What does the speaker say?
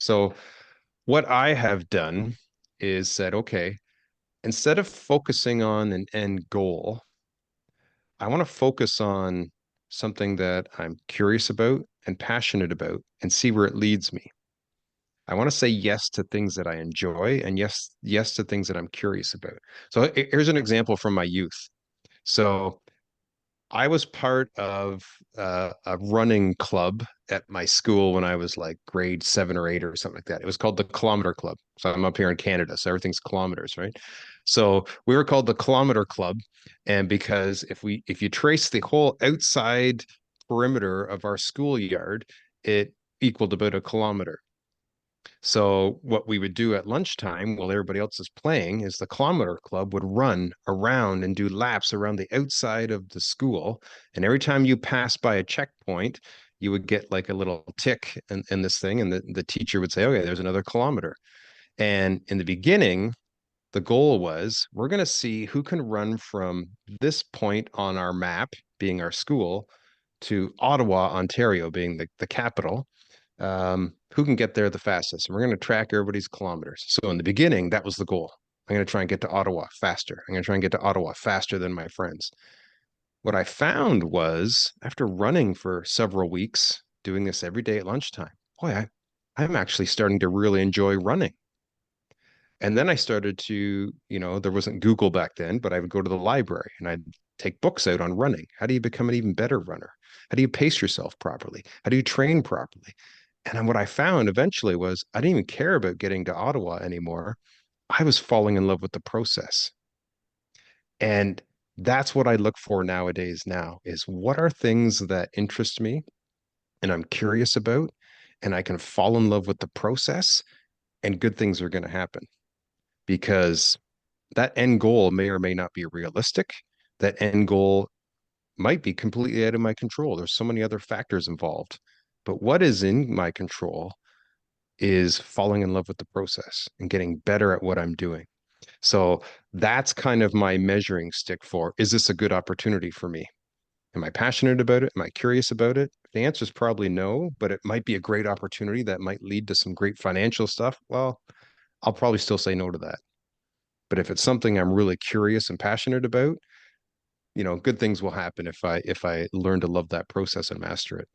So what I have done is said, okay, instead of focusing on an end goal, I want to focus on something that I'm curious about and passionate about and see where it leads me. I want to say yes to things that I enjoy and yes to things that I'm curious about. So here's an example from my youth. So I was part of a running club at my school when I was like grade 7 or 8 or something like that. It was called the Kilometer Club. So I'm up here in Canada, so everything's kilometers, right? So we were called the Kilometer Club, and because if you trace the whole outside perimeter of our schoolyard, it equaled about a kilometer. So what we would do at lunchtime while everybody else is playing is the Kilometer Club would run around and do laps around the outside of the school. And every time you pass by a checkpoint, you would get like a little tick in this thing, and the teacher would say, okay, there's another kilometer. And in the beginning, the goal was we're going to see who can run from this point on our map, being our school, to Ottawa, Ontario, being the capital, who can get there the fastest. And we're going to track everybody's kilometers. So in the beginning, that was the goal. I'm going to try and get to Ottawa faster. I'm going to try and get to Ottawa faster than my friends. What I found was after running for several weeks, doing this every day at lunchtime, boy, I'm actually starting to really enjoy running. And then I started to, there wasn't Google back then, but I would go to the library and I'd take books out on running. How do you become an even better runner? How do you pace yourself properly? How do you train properly? And then what I found eventually was I didn't even care about getting to Ottawa anymore. I was falling in love with the process. And that's what I look for nowadays now is what are things that interest me and I'm curious about, and I can fall in love with the process and good things are going to happen because that end goal may or may not be realistic. That end goal might be completely out of my control. There's so many other factors involved. But what is in my control is falling in love with the process and getting better at what I'm doing. So that's kind of my measuring stick for, is this a good opportunity for me? Am I passionate about it? Am I curious about it? The answer is probably no, but it might be a great opportunity that might lead to some great financial stuff. Well, I'll probably still say no to that. But if it's something I'm really curious and passionate about, good things will happen if I learn to love that process and master it.